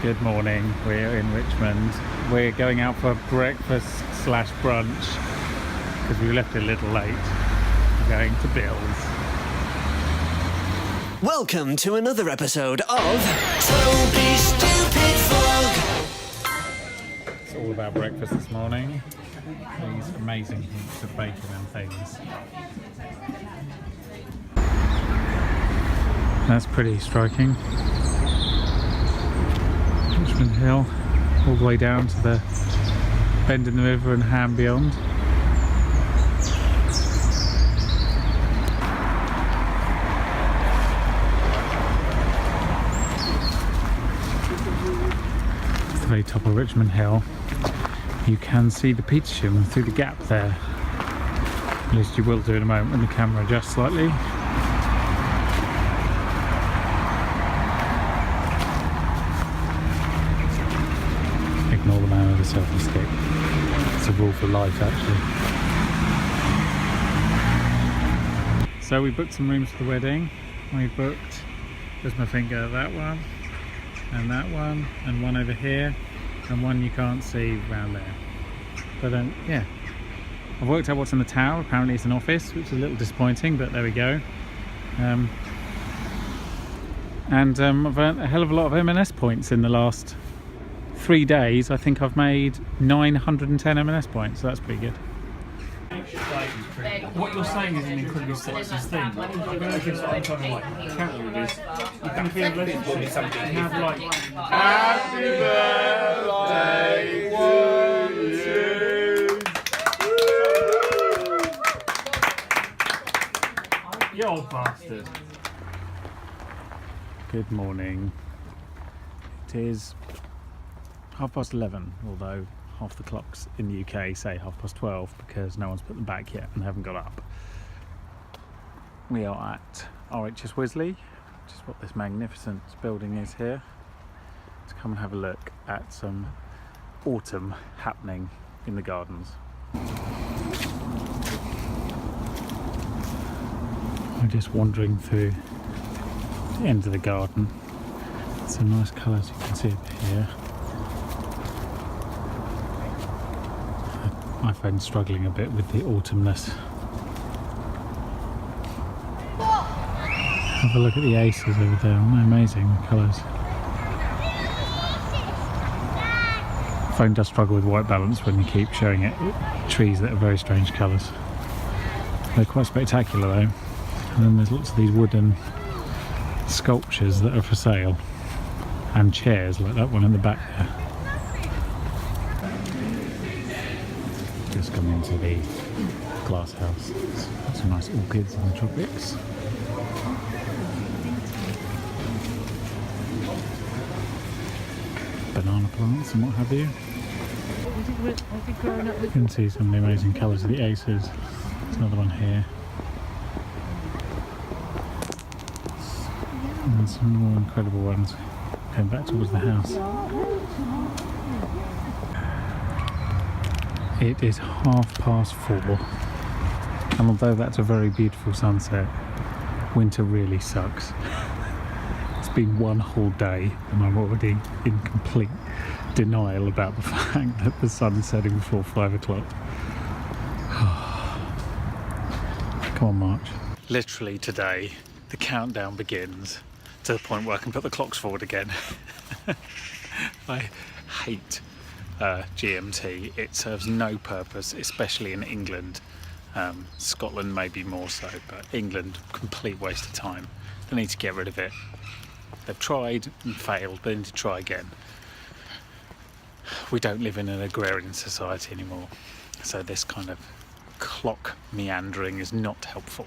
Good morning, we're in Richmond. We're going out for breakfast slash brunch because we left a little late. We're going to Bill's. Welcome to another episode of Toby's Stupid Vlog. It's all about breakfast this morning. These amazing heaps of bacon and things. That's pretty striking. Richmond Hill, all the way down to the bend in the river and Ham beyond. It's the very top of Richmond Hill. You can see the Petersham through the gap there. At least you will do in a moment when the camera adjusts slightly. Ignore the man with the selfie stick. It's a rule for life, actually. So we booked some rooms for the wedding. We booked, there's my finger, that one, and one over here, and one you can't see around there. But yeah, I've worked out what's in the tower. Apparently it's an office, which is a little disappointing, but there we go. I've earned a hell of a lot of M&S points in the last 3 days. I think I've made 910 M&S points, so that's pretty good. What you're saying is an incredibly sexist thing. I'm going to give some kind of like counter with this. You can be in a relationship and have like happy birthday to you. You old bastard. Good morning. It is 11:30, although half the clocks in the UK say 12:30 because no one's put them back yet and haven't got up. We are at RHS Wisley, which is what this magnificent building is here, to come and have a look at some autumn happening in the gardens. We're just wandering through the end of the garden. Some nice colours you can see over here. My friend's struggling a bit with the autumnness. Have a look at the aces over there, amazing colours. Phone does struggle with white balance when you keep showing it trees that are very strange colours. They're quite spectacular though. And then there's lots of these wooden sculptures that are for sale, and chairs like that one in the back there. Just come into the glass house. Got some nice orchids in the tropics. Banana plants and what have you. You can see some of the amazing colours of the aces. There's another one here. And some more incredible ones going back towards the house. It is 4:30, and although that's a very beautiful sunset, winter really sucks. It's been one whole day and I'm already in complete denial about the fact that the sun's setting before 5 o'clock. Come on, March. Literally today, the countdown begins to the point where I can put the clocks forward again. I hate GMT. It serves no purpose, especially in England. Scotland maybe more so, but England, complete waste of time. They need to get rid of it. They've tried and failed, but they need to try again. We don't live in an agrarian society anymore, so this kind of clock meandering is not helpful.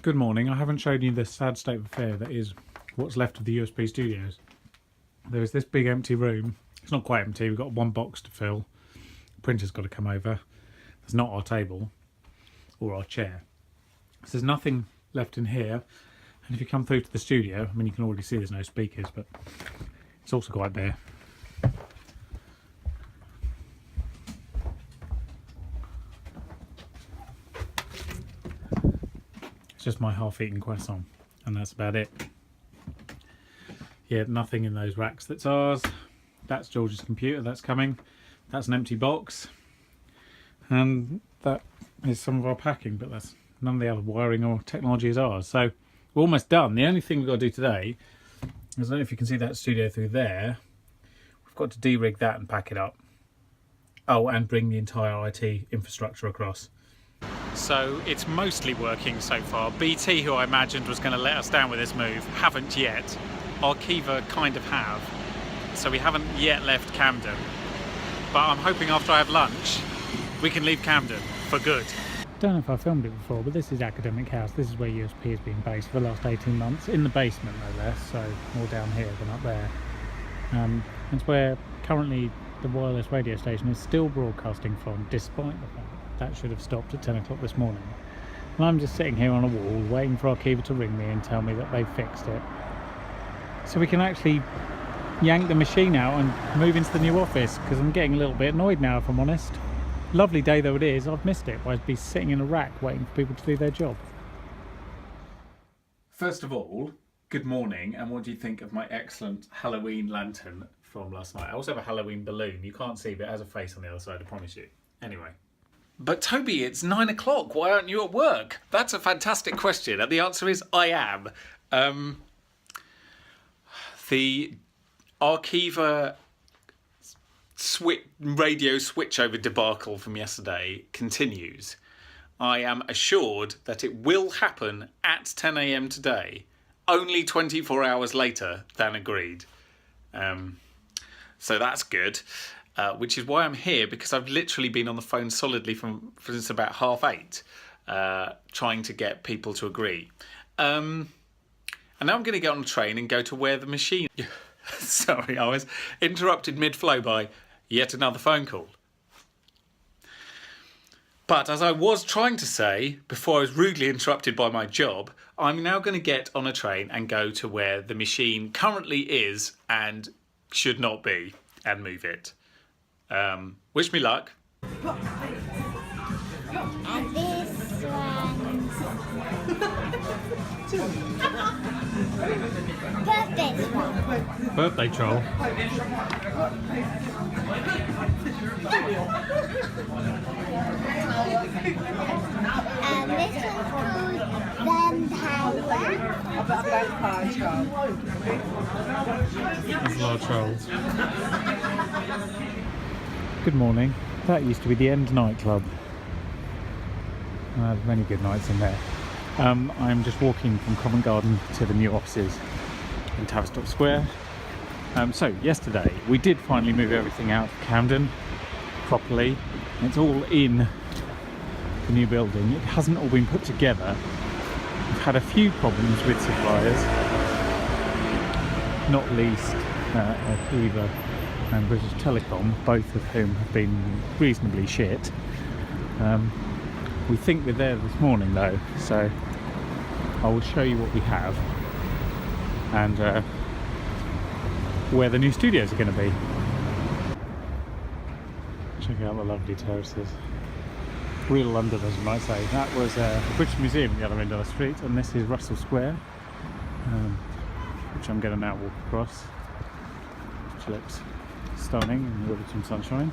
Good morning. I haven't shown you the sad state of affair that is what's left of the USB studios. There is this big empty room. It's not quite empty, we've got one box to fill. The printer's got to come over. There's not our table or our chair. So there's nothing left in here. And if you come through to the studio, I mean, you can already see there's no speakers, but it's also quite bare. It's just my half-eaten croissant, and that's about it. Yeah, nothing in those racks. That's ours. That's George's computer. That's coming. That's an empty box. And that is some of our packing, but that's none of the other wiring or technology is ours. So we're almost done. The only thing we've got to do today is, I don't know if you can see that studio through there. We've got to de-rig that and pack it up. Oh, and bring the entire IT infrastructure across. So it's mostly working so far. BT, who I imagined was going to let us down with this move, haven't yet. Arqiva kind of have. So we haven't yet left Camden. But I'm hoping after I have lunch, we can leave Camden for good. Don't know if I filmed it before, but this is Academic House. This is where USP has been based for the last 18 months. In the basement, no less, so more down here than up there. It's where currently the wireless radio station is still broadcasting from, despite the fact that should have stopped at 10 o'clock this morning. And I'm just sitting here on a wall waiting for Arqiva to ring me and tell me that they've fixed it. So we can actually yank the machine out and move into the new office, because I'm getting a little bit annoyed now, if I'm honest. Lovely day though it is, I've missed it. I'd be sitting in a rack waiting for people to do their job. First of all, good morning, and what do you think of my excellent Halloween lantern from last night? I also have a Halloween balloon. You can't see, but it has a face on the other side, I promise you. Anyway. But Toby, it's 9 o'clock. Why aren't you at work? That's a fantastic question, and the answer is I am. The Arqiva radio switchover debacle from yesterday continues. I am assured that it will happen at 10 AM today, only 24 hours later than agreed. So that's good, which is why I'm here, because I've literally been on the phone solidly since about 8:30, trying to get people to agree. And now I'm going to get on a train and go to where the machine... Sorry, I was interrupted mid-flow by yet another phone call. But as I was trying to say, before I was rudely interrupted by my job, I'm now going to get on a train and go to where the machine currently is and should not be, and move it. Wish me luck. And this one's birthday troll. Birthday troll. And this one's called Vampire. There's a lot of trolls. Good morning. That used to be the End nightclub. I had many good nights in there. I'm just walking from Covent Garden to the new offices in Tavistock Square. So yesterday we did finally move everything out of Camden properly. It's all in the new building. It hasn't all been put together. We've had a few problems with suppliers, not least Arqiva and British Telecom, both of whom have been reasonably shit. We think we're there this morning though, so I will show you what we have and where the new studios are going to be. Check out the lovely terraces. Real London, as you might say. That was the British Museum at the other end of the street, and this is Russell Square, which I'm going to now walk across, which looks stunning in the autumn sunshine.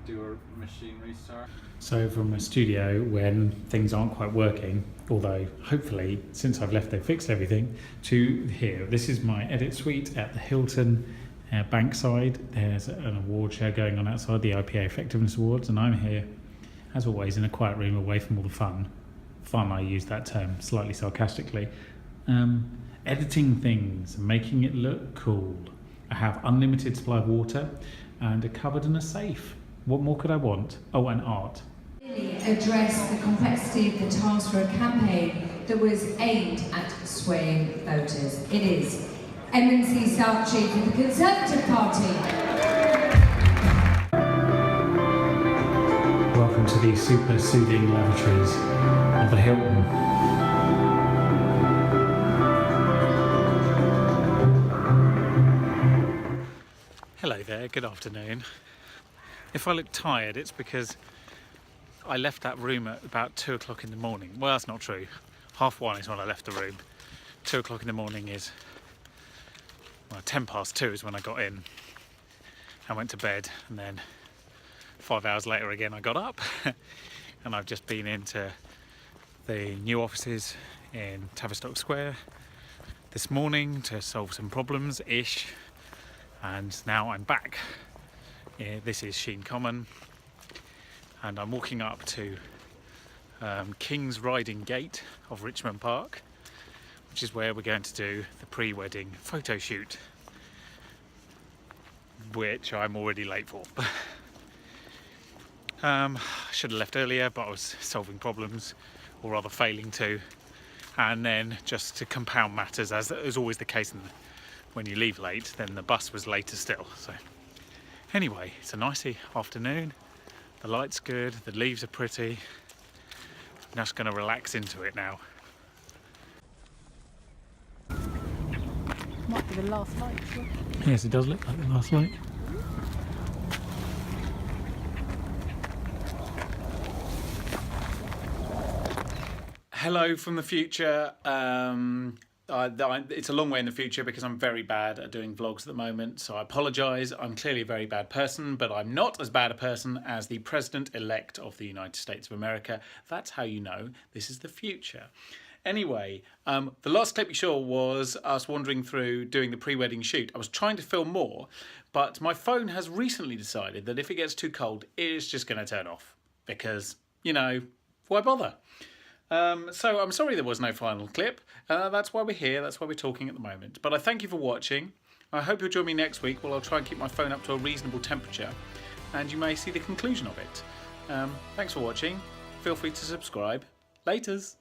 Do a machine restart. So from a studio when things aren't quite working, although hopefully since I've left they've fixed everything, to here. This is my edit suite at the Hilton Bankside. There's an award show going on outside, the IPA Effectiveness Awards, and I'm here as always in a quiet room away from all the fun. I use that term slightly sarcastically. Editing things, making it look cool. I have unlimited supply of water and a cupboard and a safe. What more could I want? Oh, and art. Address the complexity of the task for a campaign that was aimed at swaying voters. It is MNC South Chief of the Conservative Party. Welcome to the super soothing lavatories of the Hilton. there, good afternoon. If I look tired, it's because I left that room at about 2 o'clock in the morning. Well, that's not true. 1:30 is when I left the room. 2 o'clock in the morning is, well, 2:10 is when I got in. I went to bed, and then 5 hours later again I got up and I've just been into the new offices in Tavistock Square this morning to solve some problems-ish, and now I'm back. This is Sheen Common, and I'm walking up to King's Riding Gate of Richmond Park, which is where we're going to do the pre-wedding photo shoot, which I'm already late for. I should have left earlier, but I was solving problems, or rather failing to. And then, just to compound matters, as is always the case when you leave late, then the bus was later still. So anyway, it's a nice afternoon, the light's good, the leaves are pretty. I'm just going to relax into it now. Might be the last light. Yes, it does look like the last light. Hello from the future. It's a long way in the future because I'm very bad at doing vlogs at the moment, so I apologise. I'm clearly a very bad person, but I'm not as bad a person as the President-elect of the United States of America. That's how you know this is the future. Anyway, the last clip you saw was us wandering through doing the pre-wedding shoot. I was trying to film more, but my phone has recently decided that if it gets too cold, it's just going to turn off because, you know, why bother? So I'm sorry there was no final clip. That's why we're here, that's why we're talking at the moment. But I thank you for watching. I hope you'll join me next week where I'll try and keep my phone up to a reasonable temperature and you may see the conclusion of it. Thanks for watching. Feel free to subscribe. Laters.